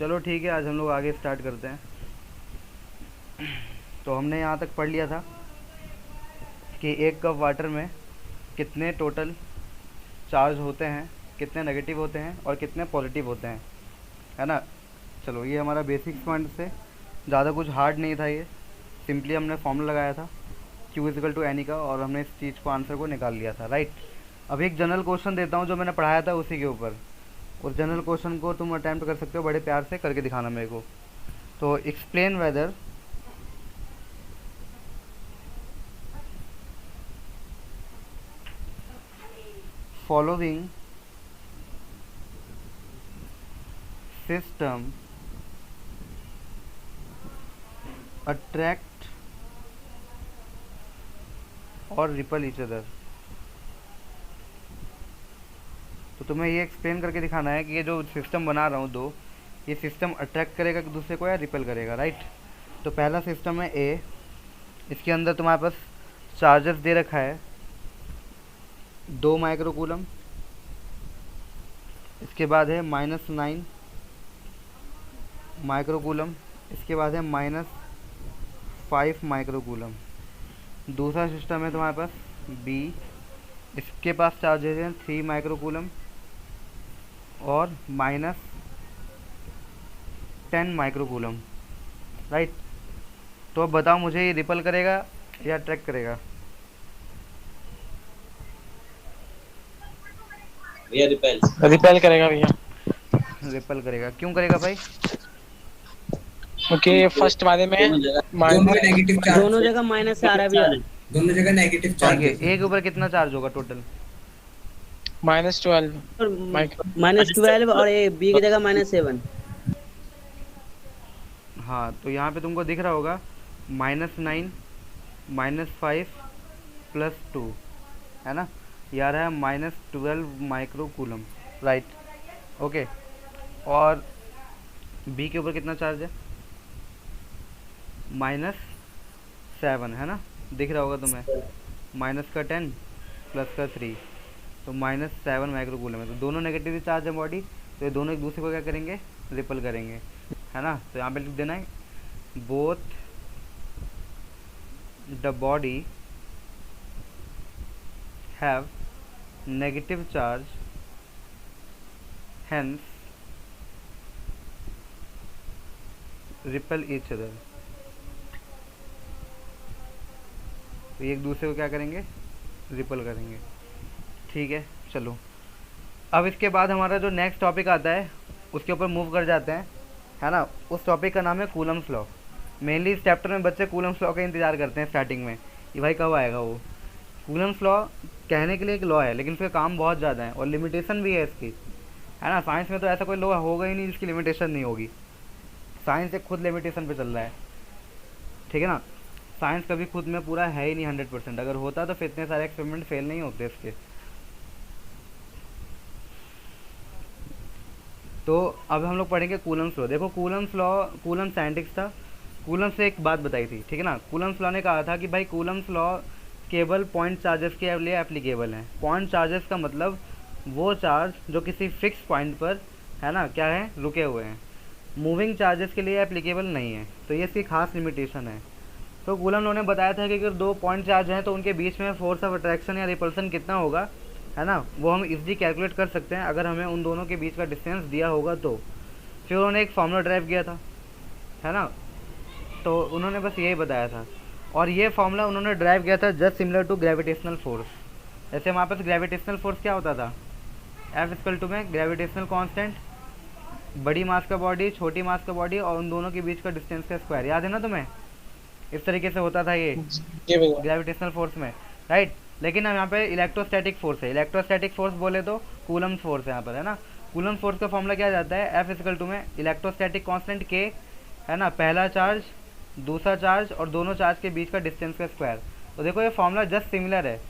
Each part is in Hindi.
चलो ठीक है, आज हम लोग आगे स्टार्ट करते हैं। तो हमने यहाँ तक पढ़ लिया था कि एक कप वाटर में कितने टोटल चार्ज होते हैं, कितने नेगेटिव होते हैं और कितने पॉजिटिव होते हैं, है ना। चलो ये हमारा बेसिक्स पॉइंट से, ज़्यादा कुछ हार्ड नहीं था ये। सिंपली हमने फॉर्मूला लगाया था Q इजिकल टू एनी का, और हमने इस चीज़ को आंसर को निकाल लिया था, राइट। अब एक जनरल क्वेश्चन देता हूँ जो मैंने पढ़ाया था उसी के ऊपर। उस जनरल क्वेश्चन को तुम अटैम्प्ट कर सकते हो, बड़े प्यार से करके दिखाना मेरे को। तो explain weather following system attract और रिपल ईच अदर। तो तुम्हें ये एक्सप्लेन करके दिखाना है कि ये जो सिस्टम बना रहा हूँ दो, ये सिस्टम अट्रैक्ट करेगा एक दूसरे को या रिपेल करेगा, राइट। तो पहला सिस्टम है ए, इसके अंदर तुम्हारे पास चार्जेस दे रखा है 2 माइक्रोकूलम, इसके बाद है -9 माइक्रोकूलम, इसके बाद है -5 माइक्रोकूलम। दूसरा सिस्टम है तुम्हारे पास बी, इसके पास चार्जेस हैं 3 माइक्रोकूलम और -10 माइक्रोकूलम, राइट। तो अब बताओ मुझे, ये रिपल करेगा या अट्रैक्ट करेगा? भैया रिपेल रिपेल करेगा भैया, रिपल करेगा। क्यों करेगा भाई? क्योंकि फर्स्ट वाले में दोनों में नेगेटिव चार्ज, दोनों जगह माइनस आ रहा है भैया। दोनों जगह नेगेटिव चार्ज ठीक है, एक के ऊपर कितना चार्ज होगा टोटल? -12 -12 और ये बी की जगह -7। हाँ, तो यहाँ पे तुमको दिख रहा होगा -9 -5 +2, है ना। ये आ रहा है -12 माइक्रोकूलम, राइट। ओके, और बी के ऊपर कितना चार्ज है? -7, है ना, दिख रहा होगा तुम्हें। -10 +3, तो -7 माइक्रोकूलम है। तो दोनों नेगेटिव चार्ज है बॉडी, तो ये दोनों एक दूसरे को क्या करेंगे? रिपल करेंगे, है ना। तो यहाँ पे लिख देना है both the body have negative charge, hence ripple each other. तो एक दूसरे को क्या करेंगे? रिपल करेंगे, ठीक है। चलो, अब इसके बाद हमारा जो नेक्स्ट टॉपिक आता है उसके ऊपर मूव कर जाते हैं, है ना। उस टॉपिक का नाम है कूलम्स लॉ। मेनली इस चैप्टर में बच्चे कूलम्स लॉ का इंतजार करते हैं स्टार्टिंग में, कि भाई कब आएगा वो। कूलम्स लॉ कहने के लिए एक लॉ है, लेकिन उसका काम बहुत ज़्यादा है और लिमिटेशन भी है इसकी, है ना। साइंस में तो ऐसा कोई लॉ होगा ही नहीं जिसकी लिमिटेशन नहीं होगी। साइंस एक खुद लिमिटेशन पे चल रहा है, ठीक है ना। साइंस कभी खुद में पूरा है ही नहीं 100%। अगर होता तो फिर इतने सारे एक्सपेरिमेंट फेल नहीं होते इसके। तो अब हम लोग पढ़ेंगे कूलम्स लॉ। देखो कूलम्स लॉ, कूलम साइंटिस्ट था, कूलम से एक बात बताई थी, ठीक है ना। कूलम्स लॉ ने कहा था कि भाई कूलम्स लॉ केवल पॉइंट चार्जेस के लिए एप्लीकेबल हैं। पॉइंट चार्जेस का मतलब वो चार्ज जो किसी फिक्स पॉइंट पर, है ना, क्या है, रुके हुए हैं। मूविंग चार्जेस के लिए एप्लीकेबल नहीं है, तो ये इसकी खास लिमिटेशन है। तो कूलम लॉ ने बताया था कि अगर दो पॉइंट चार्ज हैं तो उनके बीच में फोर्स ऑफ अट्रैक्शन या रिपल्सन कितना होगा, है ना, वो हम इजीली कैलकुलेट कर सकते हैं अगर हमें उन दोनों के बीच का डिस्टेंस दिया होगा तो। फिर उन्होंने एक फार्मूला ड्राइव किया था, है ना। तो उन्होंने बस यही बताया था, और ये फार्मूला उन्होंने ड्राइव किया था just similar to gravitational force. जैसे हमारे पास ग्रेविटेशनल फोर्स क्या होता था, F में ग्रेविटेशनल कांस्टेंट, बड़ी मास का बॉडी, छोटी मास का बॉडी, और उन दोनों के बीच का डिस्टेंस का स्क्वायर। याद है ना तुम्हें? इस तरीके से होता था ये ग्रेविटेशनल फोर्स में, राइट। लेकिन हम यहाँ पे इलेक्ट्रोस्टैटिक फोर्स है, इलेक्ट्रोस्टैटिक फोर्स बोले तो कूलम्स फोर्स है यहाँ पर, है ना। कूलम्स फोर्स का फॉर्मूला क्या जाता है? F में इलेक्ट्रोस्टैटिक कांस्टेंट K, है ना, पहला चार्ज, दूसरा चार्ज और दोनों चार्ज के बीच का डिस्टेंस का स्क्वायर। तो देखो ये फॉर्मूला जस्ट सिमिलर है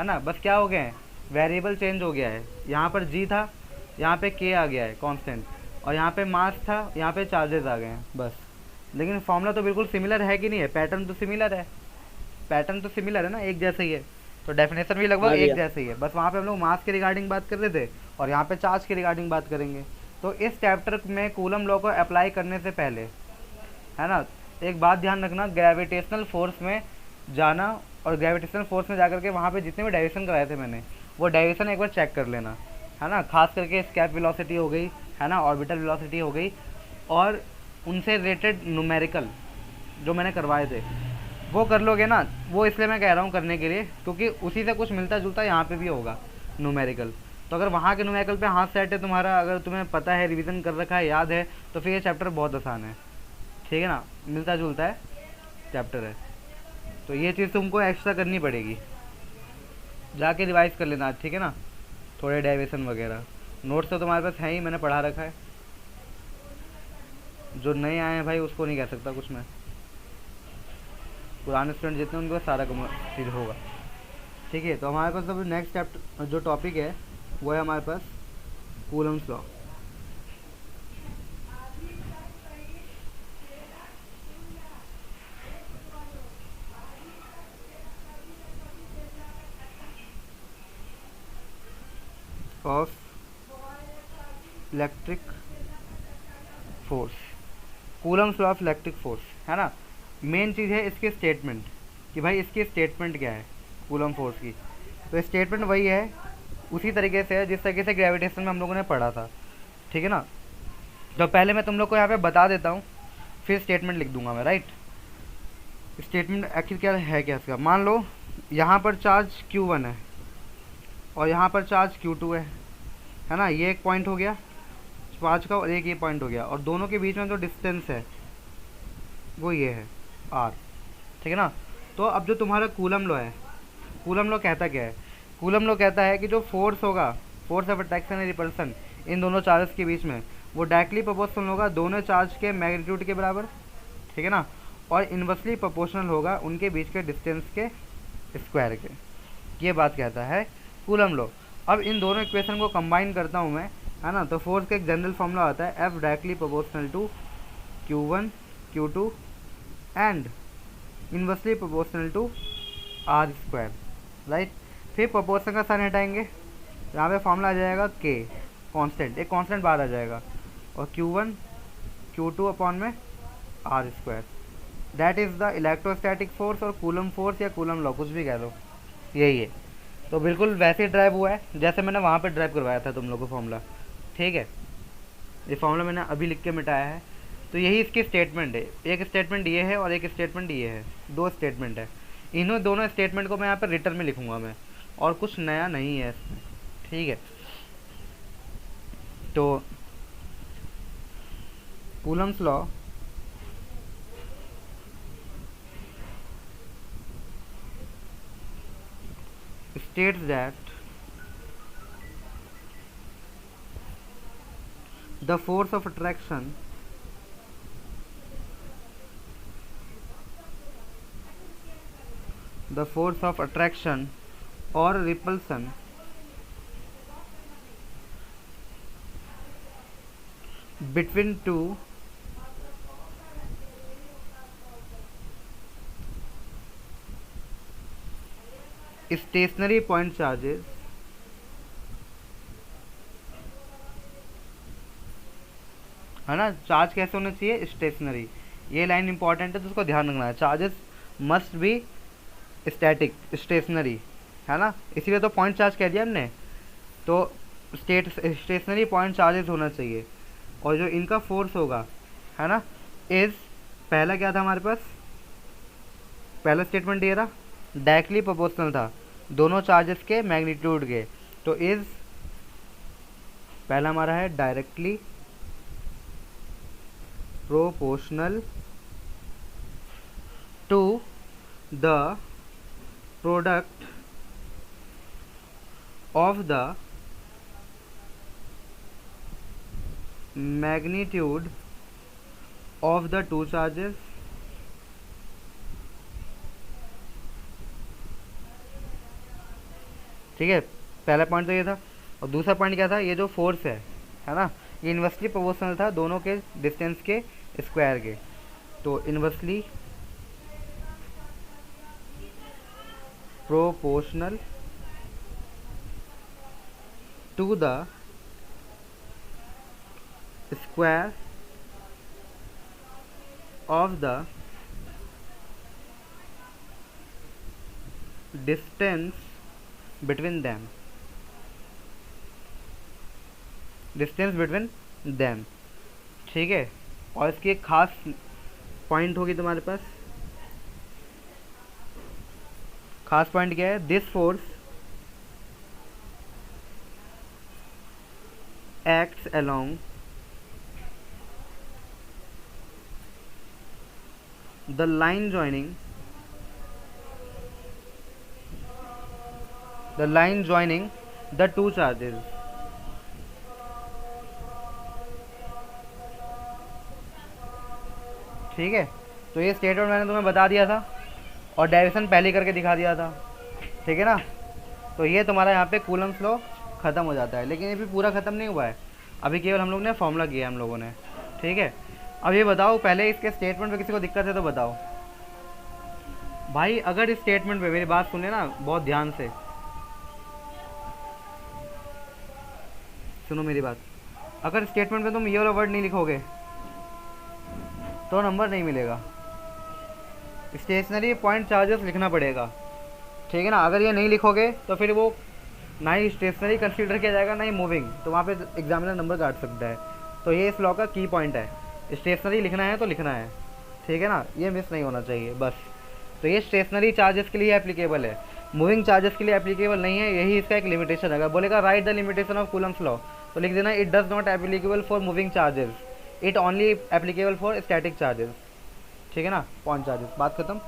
ना, बस क्या हो गया है, वेरिएबल चेंज हो गया है। यहाँ पर G था, यहाँ पे K आ गया है कांस्टेंट, और यहाँ पे मास था, यहाँ पे चार्जेस आ गए हैं, बस। लेकिन फॉर्मूला तो बिल्कुल सिमिलर है कि नहीं है? पैटर्न तो सिमिलर है, पैटर्न तो सिमिलर है ना, एक जैसे ही है। तो डेफिनेशन भी लगभग एक जैसे ही है, बस वहाँ पे हम लोग मास के रिगार्डिंग बात कर रहे थे और यहाँ पे चार्ज के रिगार्डिंग बात करेंगे। तो इस चैप्टर में कूलम लॉ को अप्लाई करने से पहले, है ना, एक बात ध्यान रखना, ग्रेविटेशनल फोर्स में जाना और ग्रेविटेशनल फोर्स में जाकर के वहाँ पे जितने भी डायरेक्शन कराए थे मैंने, वो डायरेक्शन एक बार चेक कर लेना, है ना। खास करके स्केप वेलोसिटी हो गई, है ना, ऑर्बिटल वेलोसिटी हो गई, और उनसे रिलेटेड न्यूमेरिकल जो मैंने करवाए थे वो कर लोगे ना। वो इसलिए मैं कह रहा हूँ करने के लिए क्योंकि उसी से कुछ मिलता जुलता यहाँ पे भी होगा न्यूमेरिकल। तो अगर वहाँ के न्यूमेरिकल पे हाथ सेट है तुम्हारा, अगर तुम्हें पता है, रिवीजन कर रखा है, याद है, तो फिर ये चैप्टर बहुत आसान है, ठीक है ना, मिलता जुलता है चैप्टर है। तो ये चीज़ तुमको एक्स्ट्रा करनी पड़ेगी, जाके रिवाइज कर लेना, ठीक है ना, थोड़े डेरिवेशन वगैरह। नोट्स तो तुम्हारे पास है ही, मैंने पढ़ा रखा है। जो नए आए हैं भाई उसको नहीं कह सकता कुछ मैं, पुराने स्टूडेंट जितने उनको सारा चीज़ होगा, ठीक है। तो हमारे पास अभी नेक्स्ट चैप्टर जो टॉपिक है वो है हमारे पास Coulomb's law. Of electric force, Coulomb's law of electric force, है ना। मेन चीज़ है इसकी स्टेटमेंट, कि भाई इसकी स्टेटमेंट क्या है कूलम फोर्स की। तो स्टेटमेंट वही है, उसी तरीके से है जिस तरीके से ग्रेविटेशन में हम लोगों ने पढ़ा था, ठीक है ना। तो पहले मैं तुम लोग को यहाँ पे बता देता हूँ, फिर स्टेटमेंट लिख दूंगा मैं, राइट। स्टेटमेंट आखिर क्या है, क्या इसका, मान लो यहाँ पर चार्ज Q1 है और यहाँ पर चार्ज Q2 है ना। ये एक पॉइंट हो गया 5 का और एक ये पॉइंट हो गया, और दोनों के बीच में जो डिस्टेंस है वो ये है R, ठीक है ना। तो अब जो तुम्हारा कूलम लॉ है, कूलम लॉ कहता क्या है, कूलम लॉ कहता है कि जो फोर्स होगा, force of attraction and repulsion इन दोनों चार्जेस के बीच में, वो डायरेक्टली प्रोपोर्शनल होगा दोनों चार्ज के मैग्नीट्यूड के बराबर, ठीक है ना, और इन्वर्सली प्रोपोर्शनल होगा उनके बीच के डिस्टेंस के स्क्वायर के। ये बात कहता है कूलम लॉ। अब इन दोनों इक्वेशन को कंबाइन करता हूँ मैं, है ना। तो फोर्स का एक जनरल फॉर्मूला आता है F directly proportional to Q1 Q2 and inversely proportional to R square, right. फिर प्रोपोर्शन का साइन हटाएंगे, यहाँ पे फॉर्मूला आ जाएगा K कांस्टेंट, एक कांस्टेंट बाहर आ जाएगा, और Q1 Q2 अपॉन में R square, that is the electrostatic force, और कूलम फोर्स या कूलम लॉ कुछ भी कह लो, यही है। तो बिल्कुल वैसे ही ड्राइव हुआ है जैसे मैंने वहाँ पे ड्राइव करवाया था तुम लोग को फॉर्मूला, ठीक है। ये फॉर्मूला मैंने अभी लिख के मिटाया है। तो यही इसकी स्टेटमेंट है, एक स्टेटमेंट ये है और एक स्टेटमेंट ये है, दो स्टेटमेंट है। इन्हों दोनों स्टेटमेंट को मैं यहाँ पर रिटर्न में लिखूँगा मैं, और कुछ नया नहीं है इसमें, ठीक है। तो Coulomb's law states that the force of attraction or repulsion between two stationary point charges है ना। चार्ज कैसे होना चाहिए, स्टेशनरी, ये लाइन इंपॉर्टेंट है तो उसको ध्यान रखना है। Charges must be static, stationary, है ना, इसीलिए तो पॉइंट चार्ज कह दिया हमने। तो स्टेशनरी पॉइंट चार्जेस होना चाहिए, और जो इनका फोर्स होगा, है ना, इज, पहला क्या था हमारे पास, पहला स्टेटमेंट ये था, डायरेक्टली प्रोपोर्शनल था दोनों चार्जेस के मैग्नीट्यूड के। तो इज, पहला हमारा है directly proportional to the product of the magnitude of the two charges ठीक है। पहला पॉइंट तो ये था, और दूसरा पॉइंट क्या था, ये जो फोर्स है ना, ये इन्वर्सली प्रोपोर्शनल था दोनों के डिस्टेंस के स्क्वायर के। तो inversely proportional to the square of the distance between them, distance between them, ठीक है। और इसकी एक खास पॉइंट होगी तुम्हारे पास, खास पॉइंट क्या है, this force acts along the line joining the two charges, ठीक है। तो ये स्टेटमेंट मैंने तुम्हें बता दिया था और डेरिवेशन पहले करके दिखा दिया था, ठीक है ना। तो ये तुम्हारा यहाँ पे कूलम्स लॉ ख़त्म हो जाता है, लेकिन ये भी पूरा ख़त्म नहीं हुआ है, अभी केवल हम लोग ने फॉर्मूला किया हम लोगों ने, ठीक है। अब ये बताओ, पहले इसके स्टेटमेंट पे किसी को दिक्कत है तो बताओ भाई। अगर इस स्टेटमेंट पे मेरी बात सुने ना बहुत ध्यान से, सुनो मेरी बात, अगर स्टेटमेंट पे तुम ये वाला वर्ड नहीं लिखोगे तो नंबर नहीं मिलेगा, स्टेशनरी पॉइंट चार्जेस लिखना पड़ेगा, ठीक है ना। अगर ये नहीं लिखोगे तो फिर वो ना ही स्टेशनरी कंसीडर किया जाएगा ना ही मूविंग, तो वहाँ पे एग्जामिनर नंबर काट सकता है। तो ये इस लॉ का की पॉइंट है, स्टेशनरी लिखना है तो लिखना है, ठीक है ना, ये मिस नहीं होना चाहिए बस। तो ये स्टेशनरी चार्जेस के लिए एप्लीकेबल है, मूविंग चार्जेस के लिए एप्लीकेबल नहीं है, यही इसका एक लिमिटेशन है। अगर बोलेगा right the limitation of Coulomb's law तो लिख देना it does not applicable for moving charges, it only applicable for static charges, ठीक है ना, पॉइंट चार्जेस, बात खत्म।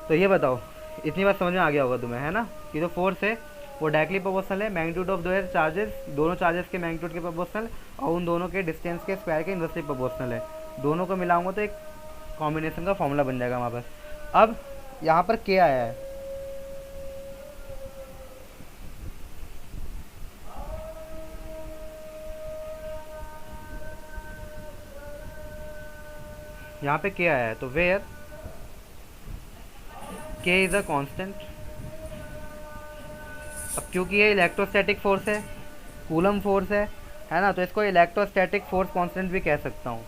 तो ये बताओ, इतनी बात समझ में आ गया होगा तुम्हें, है ना, कि जो फोर्स है वो डायरेक्टली प्रोपोर्शनल है मैग्नीट्यूड ऑफ दो चार्जेस, दोनों चार्जेस के मैग्नीट्यूड के प्रोपोर्शनल, और उन दोनों के डिस्टेंस के स्क्वायर के इनवर्सली प्रोपोर्शनल है। दोनों को मिलाऊंगा तो एक कॉम्बिनेशन का फॉर्मूला बन जाएगा हमारे पास। अब यहाँ पर क्या आया है, यहाँ पे क्या आया है, तो वेयर के इज अ कांस्टेंट। अब क्योंकि ये इलेक्ट्रोस्टैटिक फोर्स है, कूलम फोर्स है ना, तो इसको इलेक्ट्रोस्टैटिक फोर्स कांस्टेंट भी कह सकता हूँ,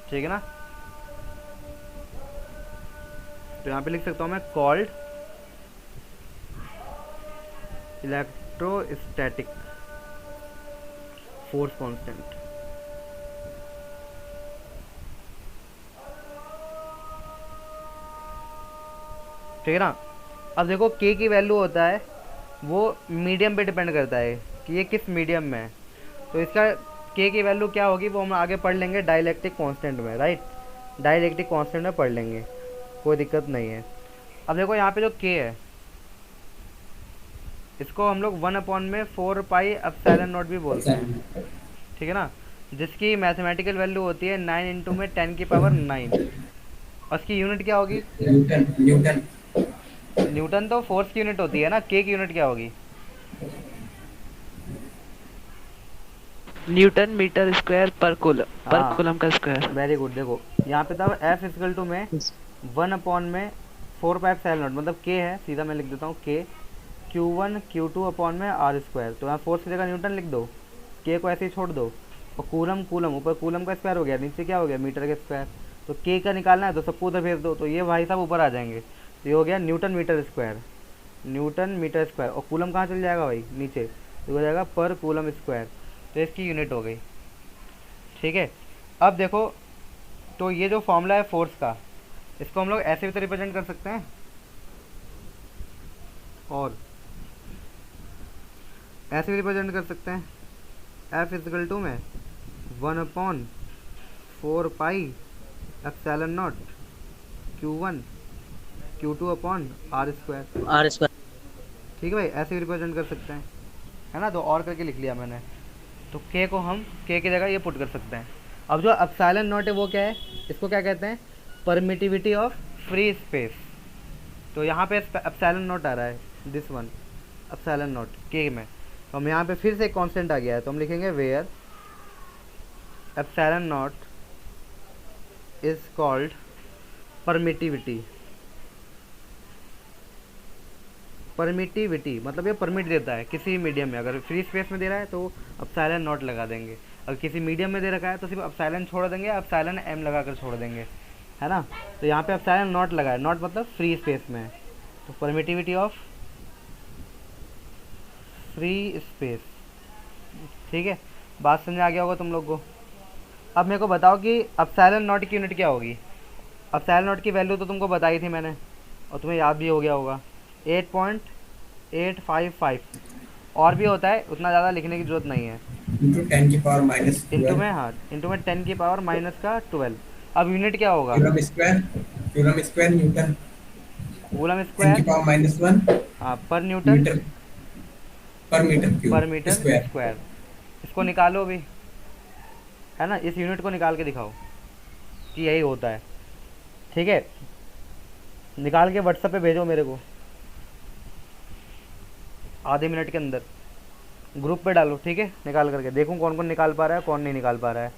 ठीक है ना। तो यहाँ पे लिख सकता हूँ मैं कॉल्ड इलेक्ट्रोस्टैटिक फोर्स कांस्टेंट, ठीक है ना। अब देखो के की वैल्यू होता है वो मीडियम पे डिपेंड करता है कि ये किस मीडियम में है, तो इसका के की वैल्यू क्या होगी वो हम आगे पढ़ लेंगे डाइलेक्ट्रिक कांस्टेंट में, राइट, डाइलेक्ट्रिक कांस्टेंट में पढ़ लेंगे, कोई दिक्कत नहीं है। अब देखो यहाँ पे जो के है इसको हम लोग 1/4 पाई एप्सिलॉन नॉट भी बोलते हैं, ठीक है ना, जिसकी मैथमेटिकल वैल्यू होती है 9 इंटू में 10⁹, और उसकी यूनिट क्या होगी, न्यूटन। न्यूटन न्यूटन तो फोर्स की यूनिट होती है ना, के की यूनिट क्या होगी, न्यूटन मीटर स्क्वायर पर हाँ। कूलम का स्क्वायर। Very good. देखो यहाँ पे था एफ इक्वल टू में 1/4 पाई एप्सिलॉन नॉट, मतलब के है, सीधा मैं लिख देता हूँ के Q1 Q2 अपॉन में R स्क्वायर। तो यहाँ फोर्स की जगह न्यूटन लिख दो, के को ऐसे ही छोड़ दो, और कूलम कूलम ऊपर कूलम का स्क्वायर हो गया, नीचे क्या हो गया मीटर का स्क्वायर, तो के का निकालना है तो सबको उधर भेज दो, तो ये भाई साहब ऊपर आ जाएंगे, तो ये हो गया newton metre square, newton metre square. और कूलम कहाँ चल जाएगा भाई, नीचे, तो हो जाएगा पर कूलम स्क्वायर, तो इसकी यूनिट हो गई, ठीक है। अब देखो, तो ये जो फॉर्मूला है फोर्स का, इसको हम लोग ऐसे भी तो रिप्रेजेंट कर सकते हैं, और ऐसे भी रिप्रेजेंट कर सकते हैं, एफ इक्वल टू में 1/4 pi epsilon nought Q1 Q2 upon R square, R square. ठीक है भाई, ऐसे भी रिप्रेजेंट कर सकते हैं, है ना। तो और करके लिख लिया मैंने, तो के को हम के की जगह ये पुट कर सकते हैं। अब जो एप्सिलॉन नॉट है वो क्या है, इसको क्या कहते हैं, परमिटिविटी ऑफ फ्री स्पेस। तो यहाँ पे एप्सिलॉन नॉट आ रहा है, दिस वन एप्सिलॉन नॉट के में, तो हम यहाँ पे फिर से एक कांस्टेंट आ गया है, तो हम लिखेंगे where epsilon nought is called permittivity permittivity मतलब ये परमिट देता है किसी मीडियम में। अगर फ्री स्पेस में दे रहा है तो एप्सिलॉन नॉट लगा देंगे, अगर किसी मीडियम में दे रखा है तो सिर्फ एप्सिलॉन छोड़ देंगे, एप्सिलॉन एम लगा कर छोड़ देंगे, है ना। तो यहाँ पे एप्सिलॉन नॉट लगा है, नॉट मतलब फ्री स्पेस में है, तो परमिटिविटी ऑफ फ्री स्पेस। ठीक है, बात समझ आ गया होगा तुम लोग को। अब मेरे को बताओ कि एप्सिलॉन नॉट की यूनिट क्या होगी। एप्सिलॉन नॉट की वैल्यू तो तुमको बताई थी मैंने और तुम्हें याद भी हो गया होगा, 8.855। और भी होता है, उतना ज़्यादा लिखने की जरूरत नहीं है। इंटू 10 की पावर माइनस इंटू में, हाँ, इंटू में 10 की पावर माइनस का 12। अब यूनिट क्या होगा, कूलम स्क्वायर न्यूटन कूलम 10 की स्क्वायर, पावर -1 हाँ, पर न्यूटन मीटर पर मीटर पर क्यूब मीटर स्क्वायर। स्क्वायर। इसको निकालो भी, है ना, इस यूनिट को निकाल के दिखाओ कि यही होता है। ठीक है, निकाल के व्हाट्सएप पे भेजो मेरे को आधे मिनट के अंदर, ग्रुप पे डालो। ठीक है, निकाल करके देखूं कौन कौन निकाल पा रहा है, कौन नहीं निकाल पा रहा है।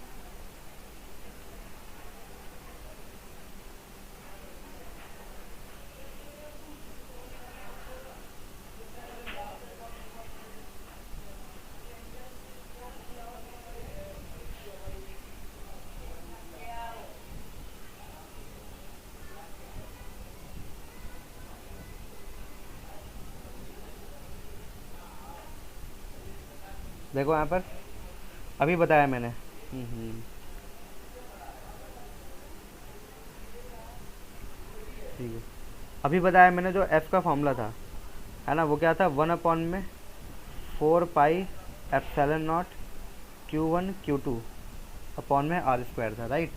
देखो यहाँ पर अभी बताया मैंने। ठीक है, अभी बताया मैंने जो एफ का फॉर्मूला था, है ना, वो क्या था, 1 में 4 पाई epsilon nought Q1 Q2 upon में R स्क्वायर था, राइट।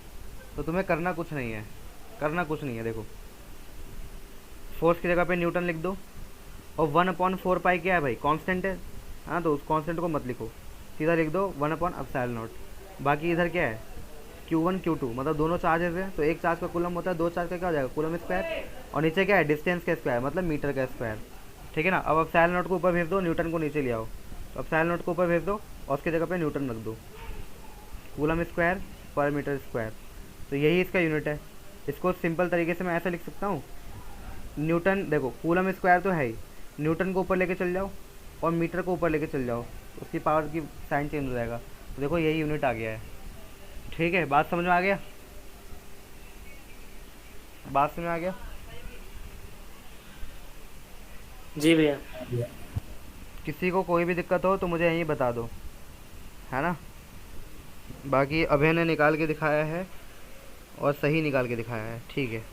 तो तुम्हें करना कुछ नहीं है, करना कुछ नहीं है। देखो, फोर्स की जगह पे न्यूटन लिख दो, और 1/4 पाई क्या है भाई, कांस्टेंट है, हाँ, तो उस कांस्टेंट को मत लिखो, सीधा लिख दो 1/एप्सिलॉन नॉट। बाकी इधर क्या है, Q1 Q2 मतलब दोनों चार्जेस हैं, तो एक चार्ज का कूलम होता है, दो चार्ज का क्या हो जाएगा, कूलम स्क्वायर, और नीचे क्या है, डिस्टेंस का स्क्वायर मतलब मीटर का स्क्वायर। ठीक है ना। अब एप्सिलॉन नॉट को ऊपर भेज दो, न्यूटन को नीचे ले आओ, तो एप्सिलॉन नॉट को ऊपर भेज दो और उसकी जगह पे न्यूटन रख दो, कूलम स्क्वायर पर मीटर स्क्वायर। तो यही इसका यूनिट है। इसको सिंपल तरीके से मैं ऐसे लिख सकता हूँ, न्यूटन, देखो कूलम स्क्वायर तो है ही, न्यूटन को ऊपर लेके चल जाओ और मीटर को ऊपर लेके चल जाओ, उसकी पावर की साइन चेंज हो जाएगा। तो देखो यही यूनिट आ गया है। ठीक है, बात समझ में आ गया, बात समझ में आ गया। जी भैया। किसी को कोई भी दिक्कत हो तो मुझे यहीं बता दो, है ना। बाकी अभय ने निकाल के दिखाया है और सही निकाल के दिखाया है। ठीक है,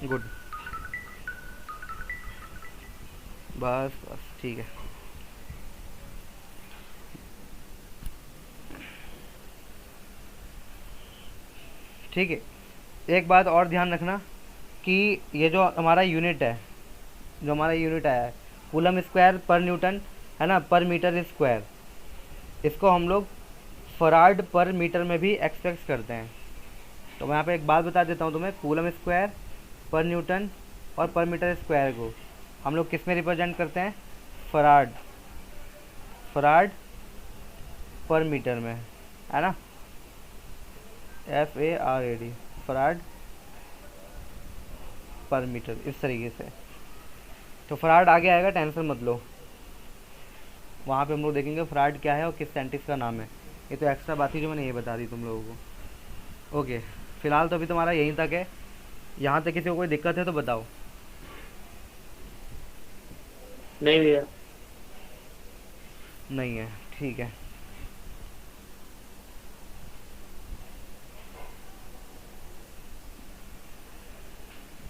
गुड, बस बस ठीक है। ठीक है, एक बात और ध्यान रखना कि ये जो हमारा यूनिट है, जो हमारा यूनिट आया है कूलम स्क्वायर पर न्यूटन, है ना, पर मीटर स्क्वायर, इसको हम लोग फराड पर मीटर में भी एक्सप्रेस करते हैं। तो मैं यहाँ पे एक बात बता देता हूँ तुम्हें, कूलम स्क्वायर पर न्यूटन और पर मीटर स्क्वायर को हम लोग किस में रिप्रेजेंट करते हैं, फराड, फराड पर मीटर में, है ना, FARAD, फराड पर मीटर, इस तरीके से। तो फराड आगे आएगा, टेंशन मत लो, वहाँ पे हम लोग देखेंगे फराड क्या है और किस साइंटिस्ट का नाम है। ये तो एक्स्ट्रा बात थी जो मैंने ये बता दी तुम लोगों को। ओके, फिलहाल तो अभी तुम्हारा यहीं तक है, यहाँ तक किसी को कोई दिक्कत है तो बताओ। नहीं भैया। नहीं है, ठीक है।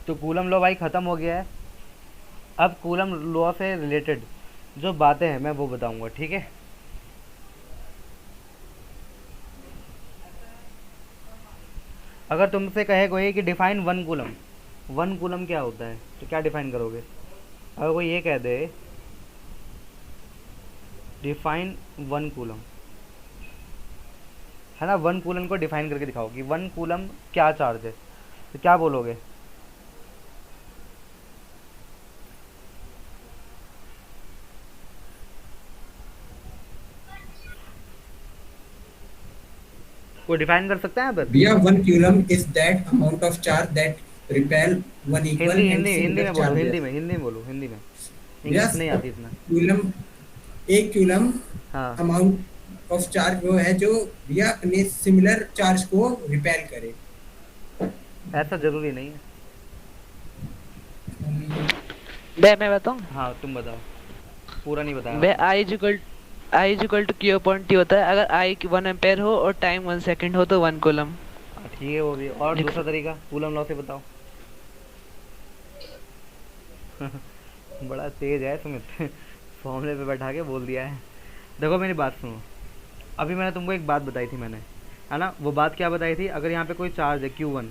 तो कूलम लॉ भाई ख़त्म हो गया है। अब कूलम लॉ से रिलेटेड जो बातें हैं मैं वो बताऊंगा, ठीक है। अगर तुमसे कहे कोई कि डिफाइन 1 कूलम, 1 कूलम क्या होता है, तो क्या डिफाइन करोगे। अगर कोई ये कह दे डिफाइन 1 कूलम, है ना, 1 कूलम को डिफाइन करके दिखाओ कि 1 कूलम क्या चार्ज है, तो क्या बोलोगे। कोई डिफाइन कर सकता है यहाँ पर। भैया 1 coulomb is that amount of charge that repel one equal Hindi and Hindi Hindi similar में बोलो, हिंदी चार्जेस। में, हिंदी में बोलो, हिंदी में, इंग्लिश यस, नहीं आती इतना। कूलम, एक कूलम हाँ, अमाउंट ऑफ चार्ज वो है जो भैया अपने सिमिलर चार्ज को रिपेल करे। ऐसा जरूरी नहीं है। मैं बताऊं। हाँ तुम बताओ, पूरा नहीं बताया बे आपने। I is equal to Q upon T होता है अगर आई 1 एम्पेयर हो और टाइम 1 सेकंड हो तो 1 कूलम। हाँ ठीक है, वो भी। और दूसरा तरीका कूलम लॉ से बताओ। बड़ा तेज है सुमित, फॉर्मूले पे बैठा के बोल दिया है। देखो मेरी बात सुनो, अभी मैंने तुमको एक बात बताई थी मैंने, है ना। वो बात क्या बताई थी, अगर यहाँ पे कोई चार्ज है Q1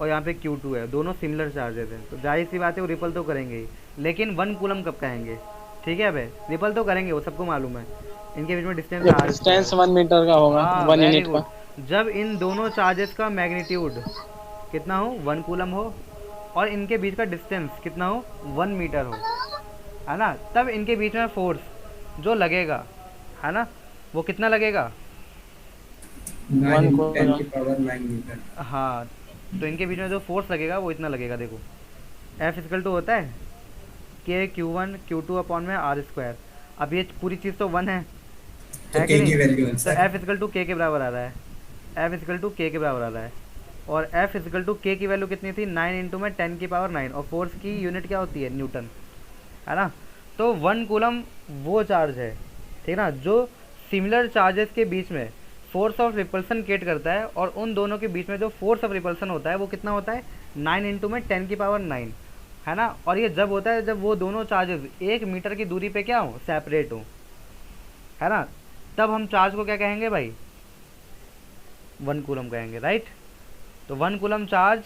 और यहाँ पे Q2 है, दोनों सिमिलर चार्जेस हैं, तो जाहिर सी बात है वो रिपल तो करेंगे ही, लेकिन 1 कूलम कब कहेंगे? ठीक है भाई, रिपल तो करेंगे, वो सबको मालूम है। इनके बीच में डिस्टेंस डिस्टेंस 1 मीटर का होगा, हाँ 1 वेरी यूनिट का। गुड। जब इन दोनों चार्जेस का मैग्नीट्यूड कितना हो, 1 कूलम हो, और इनके बीच का डिस्टेंस कितना हो, 1 मीटर हो, है ना, तब इनके बीच में फोर्स जो लगेगा, है ना, वो कितना लगेगा? 9 1 into 10 कूलम। की पावर 9 न्यूटन। हाँ, तो इनके बीच में जो फोर्स लगेगा वो इतना लगेगा। देखो F इक्वल टू होता है K Q1 Q2 अपॉन में R²। अब ये पूरी चीज़ तो 1 है तो कि K की नहीं? वैल्यू तो answer. F equal to K के बराबर आ रहा है, F इक्वल टू K के बराबर आ रहा है। और F इक्वल टू K की वैल्यू कितनी थी, 9 इंटू में 10 की पावर 9, और फोर्स की यूनिट क्या होती है, न्यूटन, है ना। तो 1 कूलम वो चार्ज है, ठीक है ना, जो सिमिलर चार्जेस के बीच में फोर्स ऑफ रिपल्सन क्रिएट करता है, और उन दोनों के बीच में जो फोर्स ऑफ रिपल्सन होता है वो कितना होता है, 9 इंटू में 10 की पावर 9, है ना। और ये जब होता है जब वो दोनों चार्जेस 1 मीटर की दूरी पे क्या हो, सेपरेट हो, है ना, तब हम चार्ज को क्या कहेंगे भाई, 1 कूलम कहेंगे, राइट। तो 1 कूलम चार्ज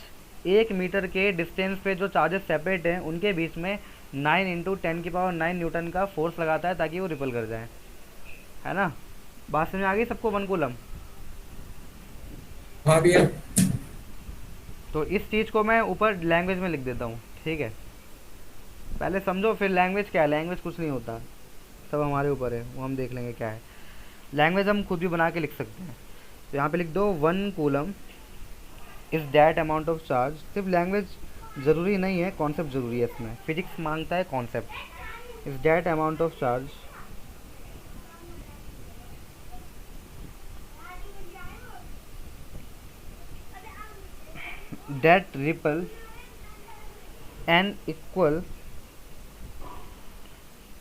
1 मीटर के डिस्टेंस पे जो चार्जेस सेपरेट हैं उनके बीच में 9 इंटू 10 की पावर 9 न्यूटन का फोर्स लगाता है ताकि वो रिपल कर जाए, है ना। बात समझ आ गई सबको, 1 कूलम। हाँ भैया। तो इस चीज़ को मैं ऊपर लैंग्वेज में लिख देता हूँ, ठीक है। पहले समझो फिर लैंग्वेज क्या है। लैंग्वेज कुछ नहीं होता, सब हमारे ऊपर है, वो हम देख लेंगे क्या है। लैंग्वेज हम खुद भी बना के लिख सकते हैं। तो यहाँ पे लिख दो 1 coulomb is that amount of charge. सिर्फ लैंग्वेज ज़रूरी नहीं है, कॉन्सेप्ट ज़रूरी है इसमें, फिजिक्स मांगता है concept. Is that amount of charge that repel an equal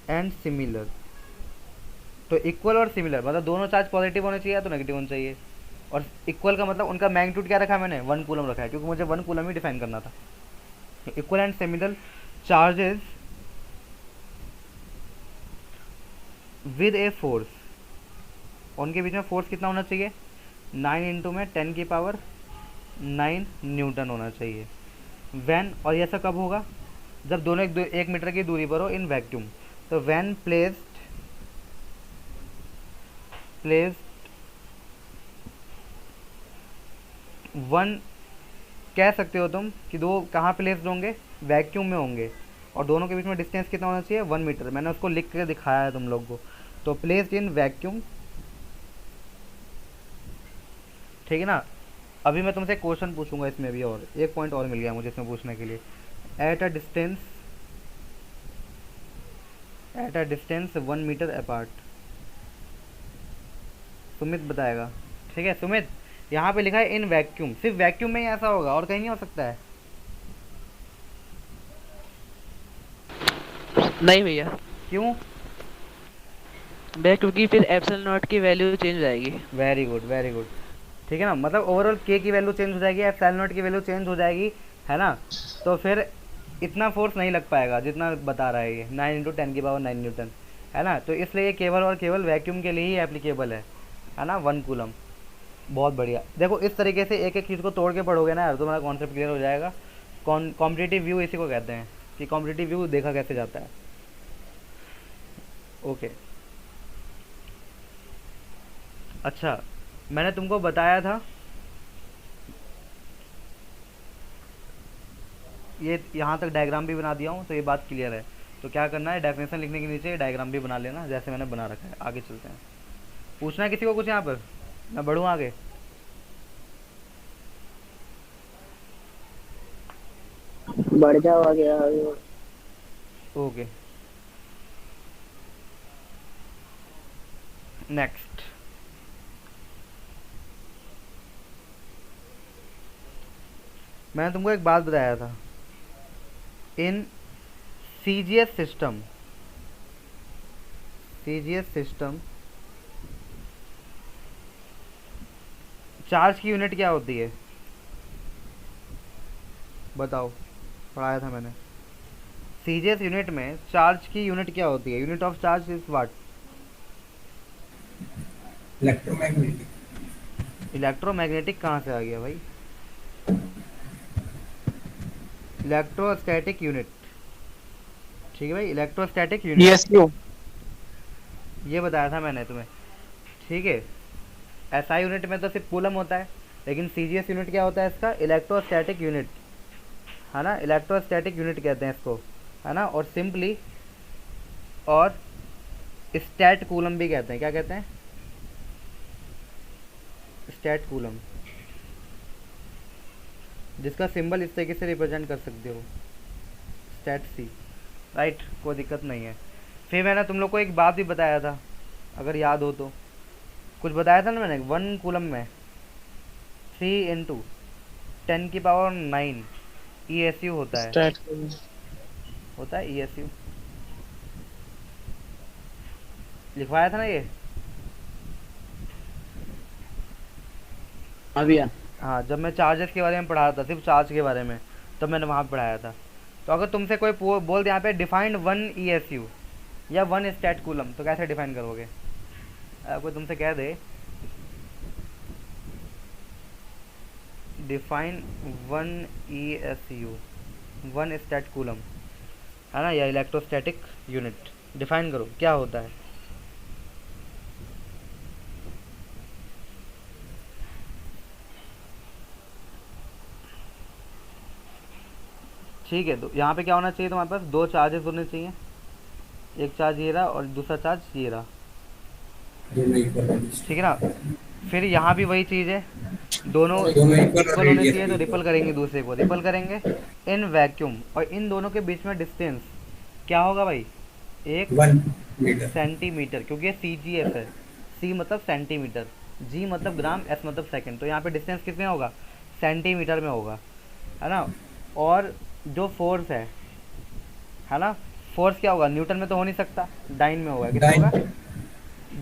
and similar। तो इक्वल और सिमिलर मतलब दोनों चार्ज पॉजिटिव होने चाहिए या तो नेगेटिव होने चाहिए। और इक्वल का मतलब उनका मैग्नीट्यूड क्या रखा है मैंने, 1 कूलम रखा है, क्योंकि मुझे 1 कूलम ही डिफाइन करना था। Equal and similar charges with a force, उनके बीच में फोर्स कितना होना चाहिए, 9 इंटू में 10 की पावर 9 न्यूटन होना चाहिए। वैन, और यह सब कब होगा, जब दोनों 1 मीटर की दूरी पर हो इन वैक्यूम। तो वैन प्लेस्ड 1 कह सकते हो तुम कि दो कहाँ प्लेस्ड होंगे, वैक्यूम में होंगे, और दोनों के बीच में डिस्टेंस कितना होना चाहिए, 1 मीटर। मैंने उसको लिख के दिखाया है तुम लोग को। तो प्लेस्ड इन वैक्यूम, ठीक है ना। अभी मैं तुमसे क्वेश्चन पूछूंगा इसमें भी, और एक पॉइंट और मिल गया मुझे इसमें पूछने के लिए। At a distance 1 metre apart. Sumit बताएगा, ठीक है। सुमित, यहाँ पे लिखा है इन वैक्यूम, सिर्फ वैक्यूम में ही ऐसा होगा और कहीं नहीं हो सकता है। नहीं भैया, क्यों? भैया क्योंकि फिर एप्सिलॉन नॉट की वैल्यू चेंज हो जाएगी। वेरी गुड, वेरी गुड, ठीक है ना। मतलब ओवरऑल के की वैल्यू चेंज हो जाएगी, एप्सिलॉन नॉट की वैल्यू चेंज हो जाएगी, है ना। तो फिर इतना फोर्स नहीं लग पाएगा जितना बता रहा है ये, 9 इंटू 10 की पावर 9 न्यूटन, है ना। तो इसलिए ये केवल और केवल वैक्यूम के लिए ही एप्लीकेबल है ना, 1 कूलम। बहुत बढ़िया। देखो इस तरीके से एक एक चीज़ को तोड़ के पढ़ोगे ना यार, तुम्हारा कॉन्सेप्ट क्लियर हो जाएगा। कॉम्पिटिटिव व्यू इसी को कहते हैं कि कॉम्पिटिटिव व्यू देखा कैसे जाता है। ओके, अच्छा, मैंने तुमको बताया था ये, यहाँ तक डायग्राम भी बना दिया हूँ, तो ये बात क्लियर है। तो क्या करना है, डेफिनेशन लिखने के नीचे डायग्राम भी बना लेना जैसे मैंने बना रखा है। आगे चलते हैं। पूछना है किसी को कुछ यहाँ पर, मैं बढ़ूँ आगे? बढ़ जाओ आगे आगे। Okay next. मैंने तुमको एक बात बताया था, in CGS system, CGS system charge की यूनिट क्या होती है बताओ, पढ़ाया था मैंने। सीजीएस यूनिट में चार्ज की यूनिट क्या होती है? Unit of charge is what? Electromagnetic. Electromagnetic कहाँ से आ गया भाई? इलेक्ट्रोस्टैटिक यूनिट, ठीक है भाई, इलेक्ट्रोस्टैटिक यूनिट, ESU। ये बताया था मैंने तुम्हें, ठीक है। एसआई यूनिट में तो सिर्फ कूलम होता है, लेकिन सीजीएस यूनिट क्या होता है इसका? इलेक्ट्रोस्टैटिक यूनिट, है ना, इलेक्ट्रोस्टैटिक यूनिट कहते हैं इसको, है ना। और सिंपली और स्टैट कूलम भी कहते हैं। क्या कहते हैं? स्टैट कूलम, जिसका सिंबल इस तरीके से रिप्रेजेंट कर सकते हो, स्टैट सी, राइट, कोई दिक्कत नहीं है। फिर मैंने तुम लोग को एक बात भी बताया था, अगर याद हो तो, कुछ बताया था ना मैंने, 1 कूलम में 3 × 10⁹ ESU होता है, स्टैट। होता है ESU, लिखवाया था ना ये। हाँ भैया। हाँ, जब मैं चार्जेस के बारे में पढ़ा था, सिर्फ चार्ज के बारे में, तब मैंने वहाँ पढ़ाया था। तो अगर तुमसे कोई बोल दे यहाँ पे डिफाइंड 1 ESU या 1 स्टैट कूलम, तो कैसे डिफाइन करोगे? अगर कोई तुमसे कह दे डिफाइन 1 ESU 1 स्टैट कूलम, है ना, या इलेक्ट्रोस्टैटिक यूनिट, डिफाइन करो क्या होता है? ठीक है, तो यहाँ पे क्या होना चाहिए तुम्हारे पास? 2 चार्जेस होने चाहिए, एक चार्ज ये रहा और दूसरा चार्ज ये रहा, दोनों इक्वल ठीक है ना। फिर यहाँ भी वही चीज़ है, दोनों दोनों इक्वल इक्वल होने चाहिए, तो रिपल करेंगे दूसरे को, रिपल करेंगे इन वैक्यूम। और इन दोनों के बीच में डिस्टेंस क्या होगा भाई? 1 1 मीटर। सेंटीमीटर, क्योंकि ये CGS है, C मतलब सेंटीमीटर, G मतलब ग्राम, S मतलब सेकंड, तो यहाँ पे डिस्टेंस किस में होगा? सेंटीमीटर में होगा, है ना। और जो फोर्स है ना, फोर्स क्या होगा? न्यूटन में तो हो नहीं सकता, डाइन में होगा। कितना होगा?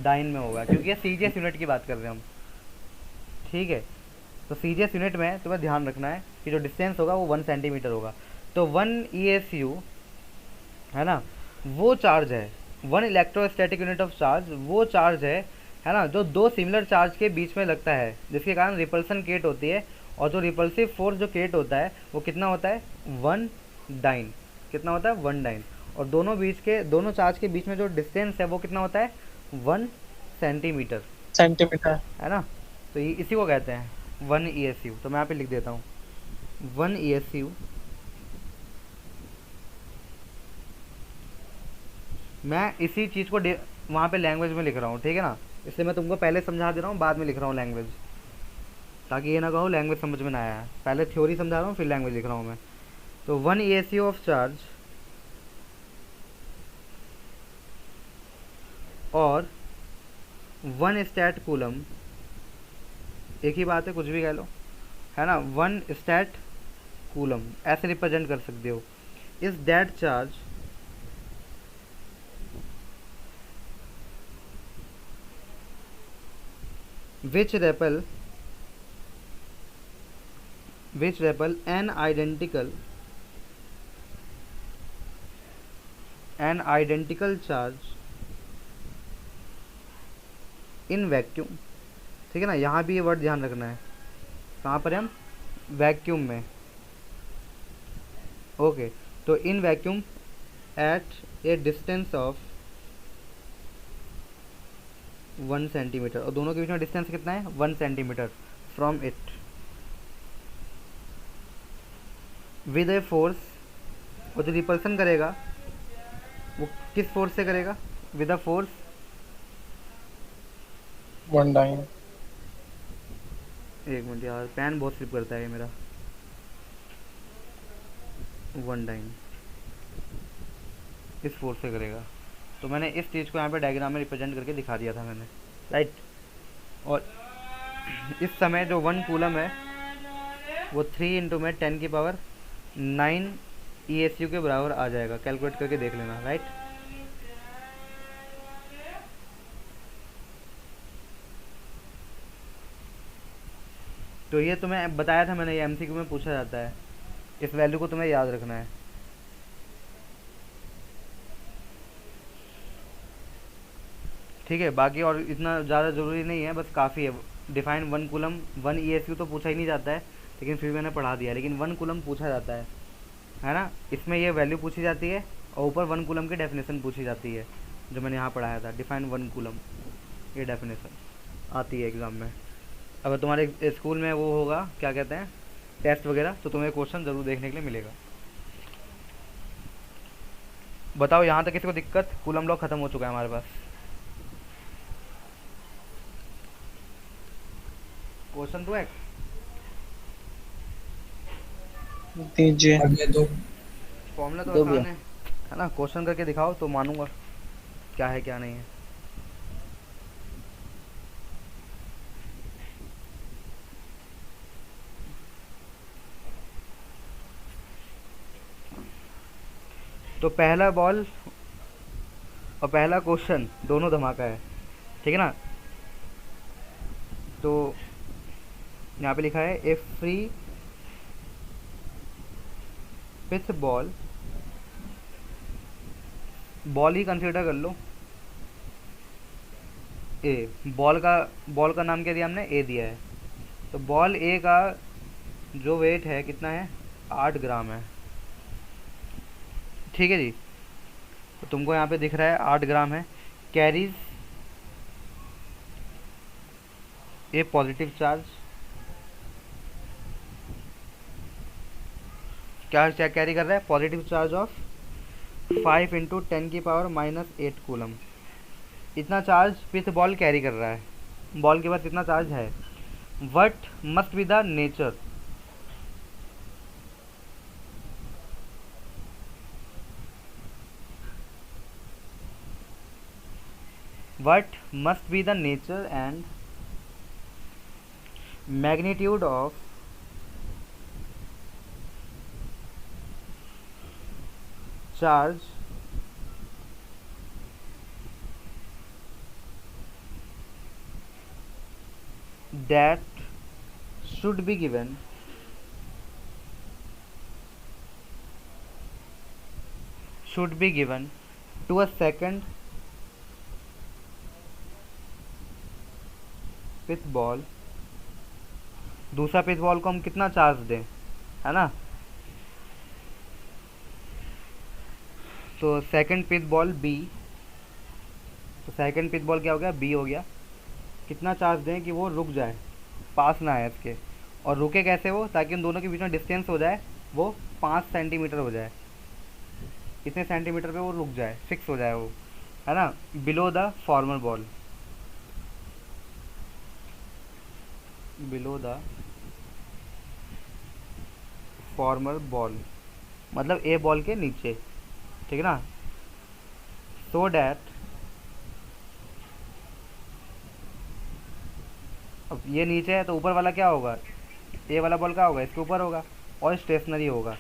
डाइन में होगा, क्योंकि ये सीजीएस यूनिट की बात कर रहे हैं हम, ठीक है। तो सीजीएस यूनिट में तुम्हें ध्यान रखना है कि जो डिस्टेंस होगा वो 1 सेंटीमीटर होगा। तो 1 ESU, है ना, वो चार्ज है, 1 इलेक्ट्रोस्टैटिक यूनिट ऑफ चार्ज वो चार्ज है ना, जो 2 सिमिलर चार्ज के बीच में लगता है, जिसके कारण रिपल्सन क्रिएट होती है। और जो रिपल्सिव फोर्स जो क्रिएट होता है वो कितना होता है? 1 डाइन। कितना होता है? 1 डाइन। और दोनों चार्ज के बीच में जो डिस्टेंस है वो कितना होता है? 1 सेंटीमीटर, सेंटीमीटर। है ना। तो ये इसी को कहते हैं 1 ESU। तो मैं यहाँ पे लिख देता हूँ 1 ESU, मैं इसी चीज़ को वहाँ पे लैंग्वेज में लिख रहा हूँ, ठीक है ना। इसलिए मैं तुमको पहले समझा दे रहा हूँ, बाद में लिख रहा हूँ लैंग्वेज, ताकि ये ना कहो लैंग्वेज समझ में ना आया है। पहले थ्योरी समझा रहा हूँ, फिर लैंग्वेज लिख रहा हूँ मैं। तो 1 ESU ऑफ चार्ज और 1 स्टैट कूलम एक ही बात है, कुछ भी कह लो, है ना। 1 स्टैट कूलम ऐसे रिप्रेजेंट कर सकते हो, is that charge which repel an identical charge in vacuum, ठीक है ना। यहाँ भी ये वर्ड ध्यान रखना है, कहाँ पर है हम? वैक्यूम में, ओके। तो in vacuum at a distance of 1 centimetre, और दोनों के बीच में डिस्टेंस कितना है? 1 centimetre from it, with a force. और जो रिपल्सन करेगा वो किस फोर्स से करेगा? With a force 1 dyne. एक मिनट यार, पेन बहुत स्लिप करता है ये मेरा। 1 डाइन इस फोर्स से करेगा। तो मैंने इस चीज़ को यहाँ पे डायग्राम में रिप्रेजेंट करके दिखा दिया था मैंने, राइट। और इस समय जो 1 कूलम है वो 3 इंटू में 10 की पावर 9 ESU के बराबर आ जाएगा। कैलकुलेट करके देख लेना, राइट। तो ये तुम्हें बताया था मैंने, ये MCQ में पूछा जाता है, इस वैल्यू को तुम्हें याद रखना है। ठीक है, बाकी और इतना ज़्यादा ज़रूरी नहीं है, बस काफ़ी है। डिफाइन 1 कूलम 1 ESU तो पूछा ही नहीं जाता है, लेकिन फिर मैंने पढ़ा दिया। लेकिन 1 कूलम पूछा जाता है ना। इसमें ये वैल्यू पूछी जाती है और ऊपर 1 कूलम की डेफिनेशन पूछी जाती है, जो मैंने यहाँ पढ़ाया था। डिफाइन 1 कूलम, ये डेफिनेशन आती है एग्ज़ाम में। अगर तुम्हारे स्कूल में वो होगा, क्या कहते हैं, टेस्ट वगैरह, तो तुम्हें क्वेश्चन ज़रूर देखने के लिए मिलेगा। बताओ यहाँ तक किसी को दिक्कत? कूलम लॉ ख़त्म हो चुका है हमारे पास। क्वेश्चन तो है, दीजिए। अगले दो फॉर्मूला तो दो आसान भैया। है ना। क्वेश्चन करके दिखाओ तो मानूंगा क्या है क्या नहीं है। तो पहला बॉल और पहला क्वेश्चन दोनों धमाका है, ठीक है ना। तो यहाँ पे लिखा है ए फ्री पिच बॉल, बॉल ही कंसीडर कर लो। ए बॉल का नाम क्या दिया हमने? ए दिया है। तो बॉल ए का जो वेट है कितना है? 8 ग्राम है, ठीक है जी। तो तुमको यहाँ पे दिख रहा है 8 ग्राम है। कैरीज ए पॉजिटिव चार्ज, क्या कैरी कर रहा है? पॉजिटिव चार्ज ऑफ 5 इंटू 10 की पावर -8 कूलम। इतना चार्ज विथ बॉल कैरी कर रहा है, बॉल के पास इतना चार्ज है। What must be the nature, what must be the nature and magnitude of charge that should be given to a second pitch ball. दूसरा पिच बॉल को हम कितना चार्ज दें, है ना। तो सेकंड पिच बॉल बी, तो सेकंड पिच बॉल क्या हो गया? बी हो गया। कितना चार्ज दें कि वो रुक जाए, पास ना आए इसके। और रुके कैसे वो? ताकि उन दोनों के बीच में डिस्टेंस हो जाए वो 5 सेंटीमीटर हो जाए, इतने सेंटीमीटर पे वो रुक जाए, फिक्स हो जाए वो, है ना। Below the former ball, below the former ball मतलब ए बॉल के नीचे, ठीक है ना। सो डैट, अब ये नीचे है तो ऊपर वाला क्या होगा? ए वाला बॉल क्या होगा? इसके ऊपर होगा और स्टेशनरी होगा,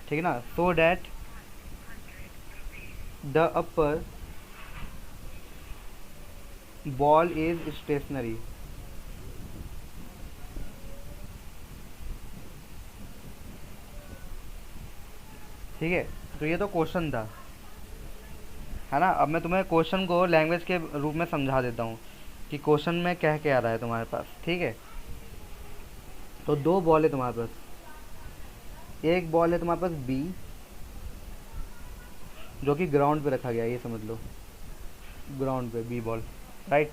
ठीक है ना। So that the upper ball is stationary, ठीक है। तो ये तो क्वेश्चन था, है ना। अब मैं तुम्हें क्वेश्चन को लैंग्वेज के रूप में समझा देता हूँ कि क्वेश्चन में कह के आ रहा है तुम्हारे पास, ठीक है। तो 2 बॉल है तुम्हारे पास, एक बॉल है तुम्हारे पास बी, जो कि ग्राउंड पे रखा गया है, ये समझ लो, ग्राउंड पे बी बॉल, राइट।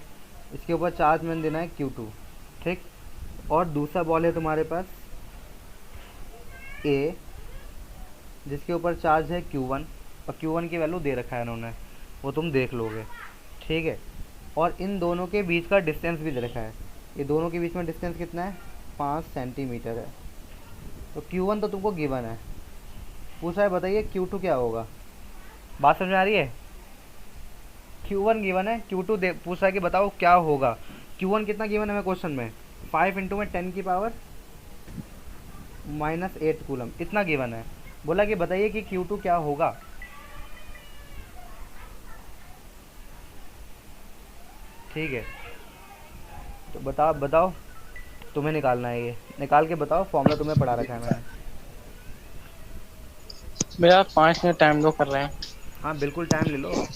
इसके ऊपर चार्ज मैंने देना है Q2, ठीक। और दूसरा बॉल है तुम्हारे पास ए, जिसके ऊपर चार्ज है Q1, और Q1 की वैल्यू दे रखा है इन्होंने, वो तुम देख लोगे, ठीक है। और इन दोनों के बीच का डिस्टेंस भी दे रखा है। ये दोनों के बीच में डिस्टेंस कितना है? 5 सेंटीमीटर है। तो Q1 तो तुमको गिवन है, पूछा है बताइए Q2 क्या होगा। बात समझ में आ रही है। Q1 गिवन है, Q2 दे पूछा है कि बताओ क्या होगा। Q1 कितना गिवन है हमें क्वेश्चन में, 5 इंटू में 10 की पावर -8 कूलम, इतना गिवन है। बोला कि बताइए कि Q2 क्या होगा। ठीक है, तो बताओ बताओ, तुम्हें निकालना है, ये निकाल के बताओ, फॉर्मूला तुम्हें पढ़ा रखा है मैंने। भैया 5 मिनट टाइम दो, कर रहे हैं। हाँ बिल्कुल टाइम ले लो।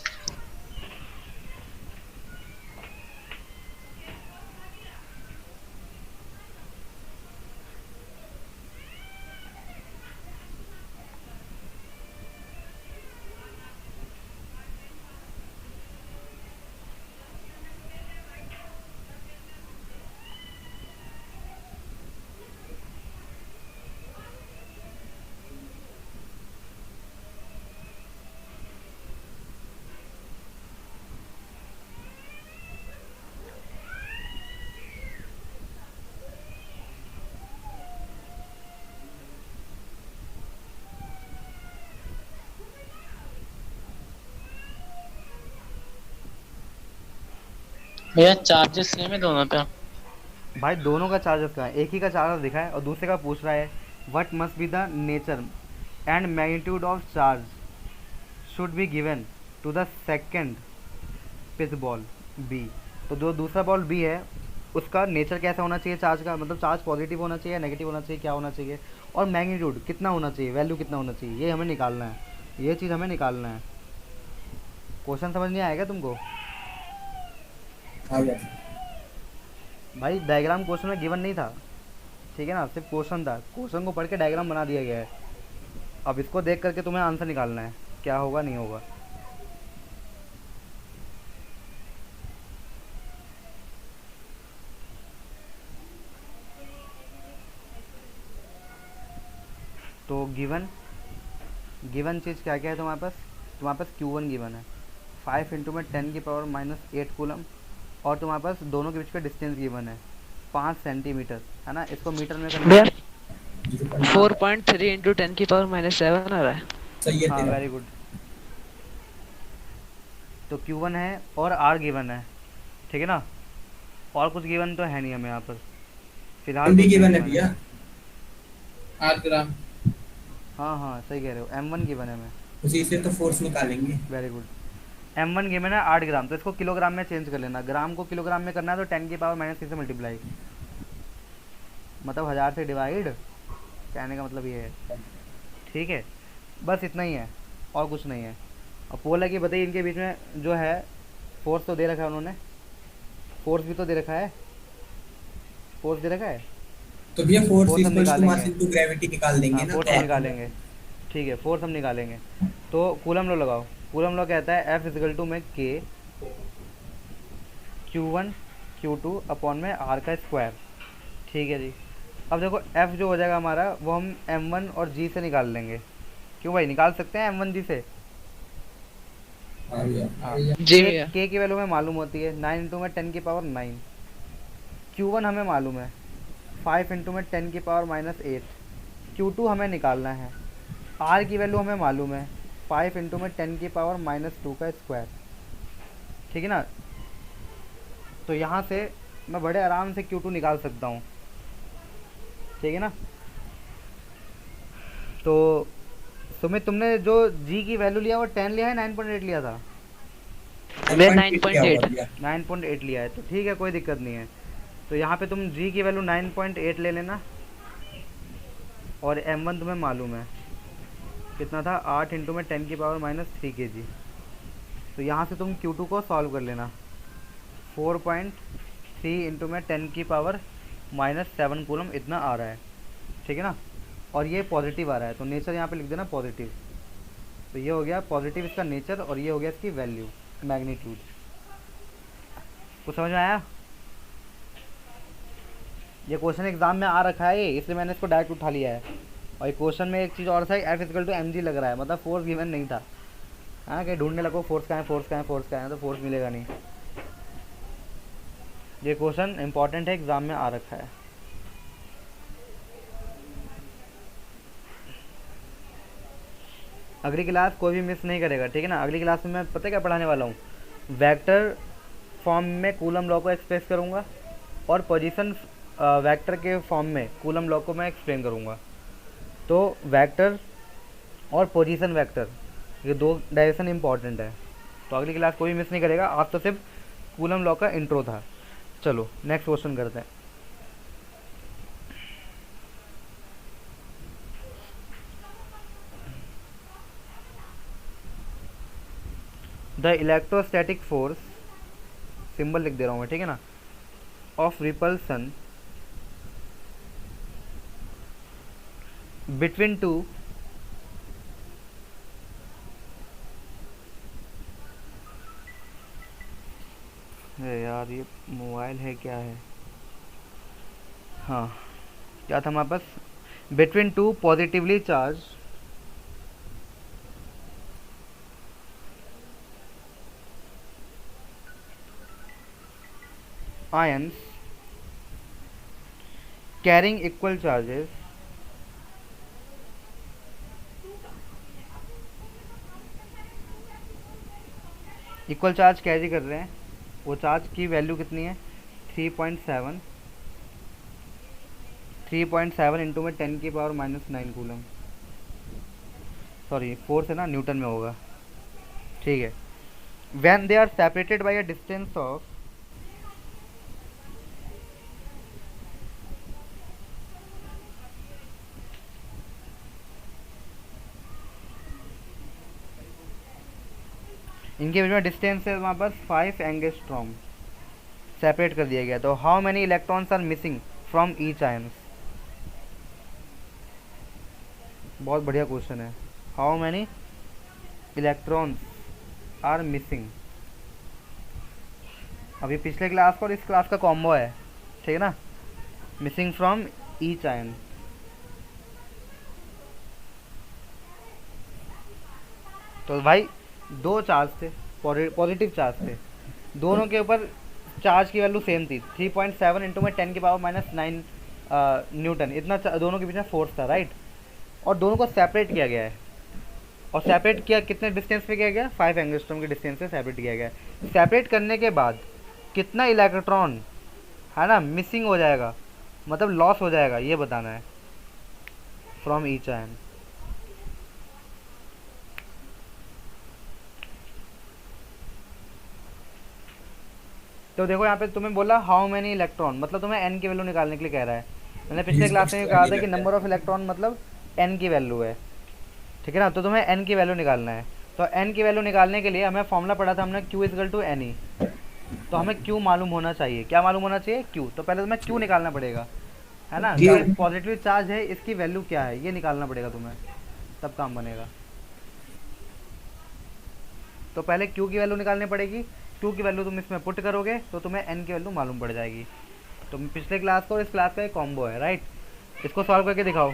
भैया चार्जेस सेम है दोनों पे। भाई दोनों का चार्जर का है, एक ही का चार्जर दिखा है और दूसरे का पूछ रहा है what must be the nature and magnitude of charge should be given to the second pith ball B. तो जो दूसरा बॉल बी है उसका नेचर कैसा होना चाहिए चार्ज का, मतलब चार्ज पॉजिटिव होना चाहिए, नेगेटिव होना चाहिए, क्या होना चाहिए, और मैग्नीट्यूड कितना होना चाहिए, वैल्यू कितना होना चाहिए, ये हमें निकालना है, ये चीज़ हमें निकालना है। क्वेश्चन समझ नहीं आएगा तुमको आ गया। भाई, डायग्राम क्वेश्चन में गिवन नहीं था, ठीक है ना, सिर्फ क्वेश्चन था, क्वेश्चन को पढ़ के डायग्राम बना दिया गया है। अब इसको देख करके तुम्हें आंसर निकालना है, क्या होगा नहीं होगा। तो गिवन चीज़ क्या क्या है तुम्हारे पास Q1 गिवन है, 5 इंटू में 10 की पावर -8 कूलम, और तुम्हारे पास दोनों के बीच का डिस्टेंस गिवन है 5 सेंटीमीटर, है ना। इसको मीटर में करना भैया है। 4.3 इंटू 10 की पावर -7 आ रहा है। सही है हाँ तेरा। Very good. तो Q1 है और R गिवन है, ठीक है ना, और कुछ गिवन तो है नहीं हमें यहाँ पर फिलहाल। भी तो गिवन है given भैया 8 ग्राम। हाँ हाँ सही कह रहे हो, M1 गिवन है हमें। उसी से तो फोर्स निकालेंगे। Very good. M1 गिवन है 8 ग्राम, तो इसको किलोग्राम में चेंज कर लेना, ग्राम को किलोग्राम में करना है तो 10 की पावर -3 से मल्टीप्लाई, मतलब 1000 से डिवाइड, कहने का मतलब ये है, ठीक है। बस इतना ही है और कुछ नहीं है। अब बोला कि बताइए इनके बीच में जो है फोर्स तो दे रखा है उन्होंने, फोर्स भी तो दे रखा है, फोर्स दे रखा है, तो भैया फोर्स फोर्स हम इक्वल्स टू मास निकालेंगे। इनटू ग्रेविटी निकाल देंगे हाँ ना। फोर्स तो हम निकालेंगे, ठीक है, फोर्स हम निकालेंगे। तो कूलम लॉ लगाओ। कूलम लॉ कहता है F इजिकल टू में K Q1 Q2 अपॉन में R का स्क्वायर, ठीक है जी। अब देखो F जो हो जाएगा हमारा वो हम M1 और G से निकाल लेंगे। क्यों भाई, निकाल सकते हैं M1 G से। हाँ भैया। हाँ जी भैया। K की वैल्यू हमें मालूम होती है 9 इंटू में 10 की पावर 9। Q1 हमें मालूम है 5 इंटू में 10 की पावर -8। Q2 हमें निकालना है, R की वैल्यू हमें मालूम है 5 इंटू में 10 की पावर -2 का स्क्वायर, ठीक है ना। तो यहाँ से मैं बड़े आराम से Q2 निकाल सकता हूँ, ठीक है ना। तो सुमित तुमने जो G की वैल्यू लिया वो 10 लिया है 9.8 लिया था? भैया 9.8 9.8 लिया है, तो ठीक है, कोई दिक्कत नहीं है। तो यहाँ पे तुम G की वैल्यू 9.8 ले लेना, और M1 तुम्हें मालूम है कितना था, 8 इंटू में 10 की पावर -3 kg। तो यहाँ से तुम Q2 को सॉल्व कर लेना, 4.3 इंटू में 10 की पावर -7 कूलम इतना आ रहा है, ठीक है ना। और ये पॉजिटिव आ रहा है तो नेचर यहाँ पे लिख देना पॉजिटिव। तो ये हो गया पॉजिटिव इसका नेचर, और ये हो गया इसकी वैल्यू मैग्नीट्यूड। कुछ समझ में आया? ये क्वेश्चन एग्जाम में आ रखा है इसलिए मैंने इसको डायरेक्ट उठा लिया है। और ये क्वेश्चन में एक चीज़ और था, F इक्वल टू mg लग रहा है, मतलब फोर्स गिवन नहीं था। हाँ कहीं ढूंढने लगो फोर्स कहाँ है, फोर्स कहाँ है, फोर्स कहाँ है, तो फोर्स मिलेगा नहीं। ये क्वेश्चन इंपॉर्टेंट है, एग्जाम में आ रखा है। अगली क्लास कोई भी मिस नहीं करेगा, ठीक है ना। अगली क्लास में मैं पता है क्या पढ़ाने वाला हूँ, वेक्टर फॉर्म में कूलम लॉ को एक्सप्रेस करूँगा और पोजीशन वेक्टर के फॉर्म में कूलम लॉ को मैं एक्सप्लेन करूँगा। तो वेक्टर और पोजीशन वेक्टर ये दो डायरेक्शन इंपॉर्टेंट है, तो अगली क्लास कोई मिस नहीं करेगा। आज तो सिर्फ कूलम लॉ का इंट्रो था। चलो नेक्स्ट क्वेश्चन करते हैं। द इलेक्ट्रोस्टैटिक फोर्स, सिंबल लिख दे रहा हूँ मैं, ठीक है ना, ऑफ रिपल्सन बिटवीन टू यार ये मोबाइल है क्या है, हाँ क्या था हमारे पास, between two positively charge ions carrying equal charges equal charge carry कर रहे हैं, वो चार्ज की वैल्यू कितनी है 3.7 इंटू में 10 की पावर -9 कूलम, सॉरी 4 से ना न्यूटन में होगा, ठीक है। When they are separated by a distance of इनके बीच में डिस्टेंस है हमारे पास 5 एंगस्ट्रॉम, सेपरेट कर दिया गया। तो how many electrons are missing from each ions, बहुत बढ़िया क्वेश्चन है। How many electrons are missing, अभी पिछले क्लास का और इस क्लास का कॉम्बो है, ठीक है ना, मिसिंग फ्रॉम ईच आयन। तो भाई दो चार्ज थे, पॉजिटिव चार्ज थे, दोनों के ऊपर चार्ज की वैल्यू सेम थी 3.7 इंटू में 10 की पावर -9 न्यूटन, इतना दोनों के बीच में फोर्स था, राइट। और दोनों को सेपरेट किया गया है, और सेपरेट किया कितने डिस्टेंस पे किया गया, 5 एंगस्ट्रॉम के डिस्टेंस से सेपरेट किया गया है। सेपरेट करने के बाद कितना इलेक्ट्रॉन है ना मिसिंग हो जाएगा, मतलब लॉस हो जाएगा, ये बताना है फ्रॉम ईच आयन। तो देखो यहाँ पे तुम्हें बोला हाउ मेनी इलेक्ट्रॉन, मतलब तुम्हें एन की वैल्यू निकालने के लिए कह रहा है। मैंने पिछले क्लास में कहा था कि नंबर ऑफ इलेक्ट्रॉन मतलब एन की वैल्यू है, ठीक है ना। तो तुम्हें एन की वैल्यू निकालना है, तो एन की वैल्यू निकालने के लिए हमें फॉर्मूला पढ़ा था हमने, Q equal to N E. तो हमें Q मालूम होना चाहिए, क्या मालूम होना चाहिए, Q। तो पहले तुम्हें Q निकालना पड़ेगा, है ना, जो पॉजिटिव चार्ज है इसकी वैल्यू क्या है ये निकालना पड़ेगा तुम्हें, तब काम बनेगा। तो पहले Q की वैल्यू निकालनी पड़ेगी, Q की वैल्यू तुम इसमें पुट करोगे तो तुम्हें N की वैल्यू मालूम पड़ जाएगी। तो पिछले क्लास का और इस क्लास का एक कॉम्बो है, राइट। इसको सॉल्व करके दिखाओ।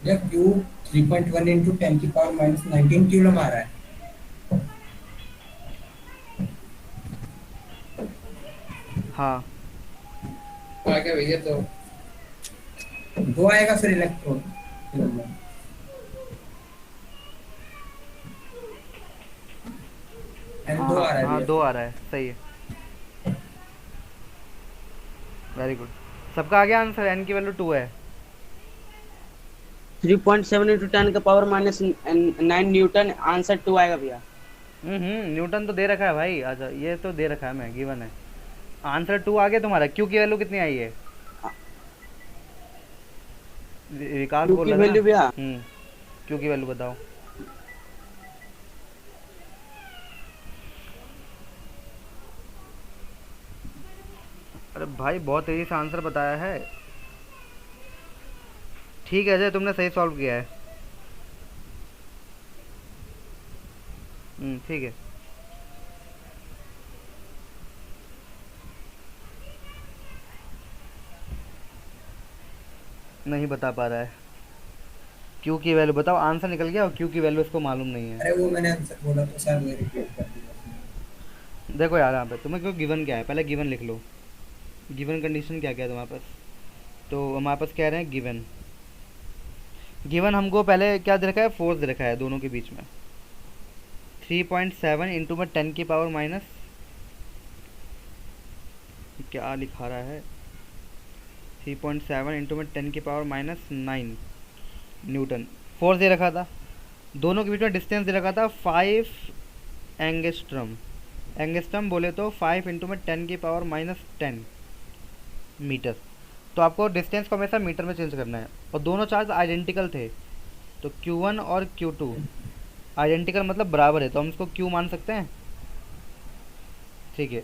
जब Q 3.1 इंटू 10 की पावर -19 कूलम आ रहा है। हाँ आ गया भैया, तो दो आएगा फिर इलेक्ट्रॉन एन दो आ रहा है हाँ भैया। 2 आ रहा है, सही है, वेरी गुड। सबका आ गया आंसर, N की वैल्यू 2 है। 3.7 इंटू 10 का पावर -9 न्यूटन, आंसर 2 आएगा भैया। न्यूटन तो दे रखा है भाई, अच्छा ये तो दे रखा है, मैं गिवन है, आंसर 2 आ गया तुम्हारा। Q की वैल्यू कितनी आई है, विकास Q बोल की रहा था वैल्यू भैया Q की वैल्यू बताओ। अरे भाई बहुत तेज़ी से आंसर बताया है। ठीक है अजय, तुमने सही सॉल्व किया है। ठीक है। नहीं बता पा रहा है। क्यू की वैल्यू बताओ, आंसर निकल गया और क्यू की वैल्यू इसको मालूम नहीं है। अरे वो मैंने आंसर बोला तो सर वो रिपीट कर दिया। देखो यार यहाँ पे तुम्हें क्यों गिवन क्या है, पहले गिवन लिख लो। गिवन कंडीशन क्या क्या है तुम्हारे पास। तो हमारे पास कह रहे हैं गिवन, गिवन हमको पहले क्या दे रखा है, फोर्स दे रखा है दोनों के बीच में 3.7 इंटू में 10 की पावर माइनस, क्या लिखा रहा है, 3.7 इंटू में 10 की पावर माइनस 9 न्यूटन फोर्स दे रखा था। दोनों के बीच में डिस्टेंस दे रखा था 5 एंगस्ट्रम। एंगस्ट्रम बोले तो 5 इंटू में 10 की पावर माइनस 10 मीटर। तो आपको डिस्टेंस को हमेशा मीटर में चेंज करना है। और दोनों चार्ज आइडेंटिकल थे, तो Q1 और Q2 आइडेंटिकल मतलब बराबर है, तो हम इसको Q मान सकते हैं। ठीक है,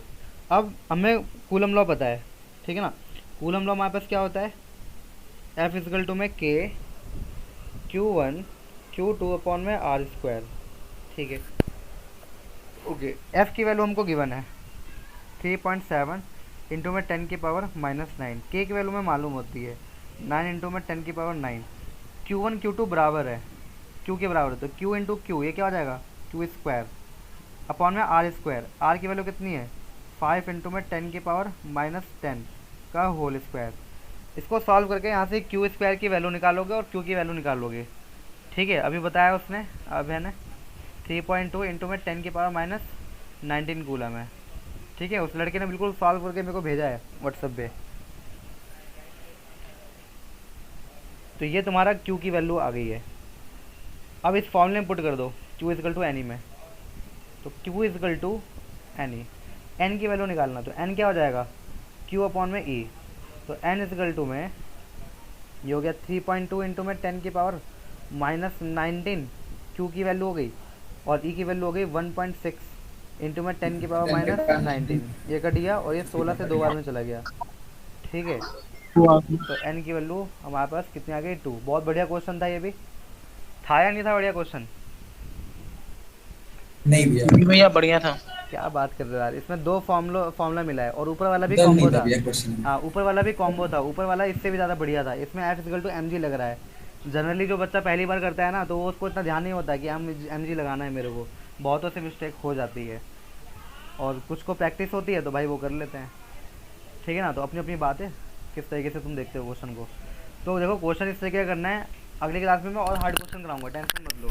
अब हमें कूलम लॉ पता है, ठीक है ना। कूलम लॉ हमारे पास क्या होता है, F इजकल टू में K Q1 Q2 अपॉन में R स्क्वायर। ठीक है, ओके। F की वैल्यू हमको गिवन है 3.7 इंटू में 10 की पावर माइनस 9। K की वैल्यू में मालूम होती है 9 इंटू में 10 की पावर 9। Q1 Q2 बराबर है, Q के बराबर है, तो Q इंटू Q ये क्या हो जाएगा, Q स्क्वायर अपॉन में R स्क्वायर। R की वैल्यू कितनी है 5 इंटू में 10 की पावर माइनस 10 का होल स्क्वायर। इसको सॉल्व करके यहाँ से Q स्क्वायर की वैल्यू निकालोगे और Q की वैल्यू निकालोगे। ठीक है, अभी बताया उसने, अब है ना 3.2 इंटू में 10 की पावर माइनस 19 कूलम है। ठीक है, उस लड़के ने बिल्कुल सॉल्व करके मेरे को भेजा है व्हाट्सएप पे। तो ये तुम्हारा Q की वैल्यू आ गई है। अब इस फॉर्मूले में पुट कर दो Q इजकल टू एनी में, तो Q equal to N E, N की वैल्यू निकालना, तो N क्या हो जाएगा Q अपॉन में E। तो N इजकल टू में ये हो गया 3.2 इंटू में 10 की पावर माइनस 19, Q की वैल्यू हो गई, और E की वैल्यू हो गई 1.6 इंटू में 10 की पावर माइनस 19। ये कट गया और ये 16 से 2 बार में चला गया। ठीक है, तो N की वैल्यू हमारे पास कितनी आ गई 2। बहुत बढ़िया क्वेश्चन था, ये भी था या नहीं था बढ़िया क्वेश्चन। नहीं भैया, भैया बढ़िया था। क्या बात कर रहे हो यार, इसमें दो फॉर्मूला मिला है और ऊपर वाला भी दम नहीं कॉम्बो था था। भैया क्वेश्चन। हाँ, ऊपर वाला भी कॉम्बो था, ऊपर वाला इससे भी ज़्यादा बढ़िया था। इसमें F इक्वल टू mg लग रहा है। जनरली जो बच्चा पहली बार करता है ना, तो वो उसको इतना ध्यान नहीं होता कि mg लगाना है मेरे को, बहुतों से मिस्टेक हो जाती है, और कुछ को प्रैक्टिस होती है तो भाई वो कर लेते हैं। ठीक है ना, तो अपनी अपनी बात है किस तरीके से तुम देखते हो क्वेश्चन को। तो देखो क्वेश्चन इस तरीके का करना है। अगली क्लास में मैं और हार्ड क्वेश्चन कराऊंगा, टेंशन मत लो।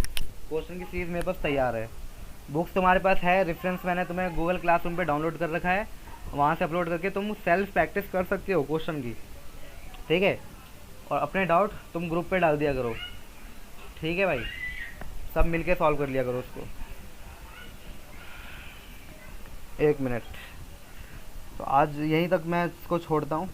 क्वेश्चन की सीरीज मेरे पास तैयार है, बुक्स तुम्हारे पास है, रेफरेंस मैंने तुम्हें गूगल क्लासरूम पे डाउनलोड कर रखा है, वहाँ से अपलोड करके तुम सेल्फ प्रैक्टिस कर सकते हो क्वेश्चन की। ठीक है, और अपने डाउट तुम ग्रुप पे डाल दिया करो। ठीक है भाई, सब मिलके सॉल्व कर लिया करो उसको। 1 मिनट, तो आज यहीं तक मैं इसको छोड़ता हूँ।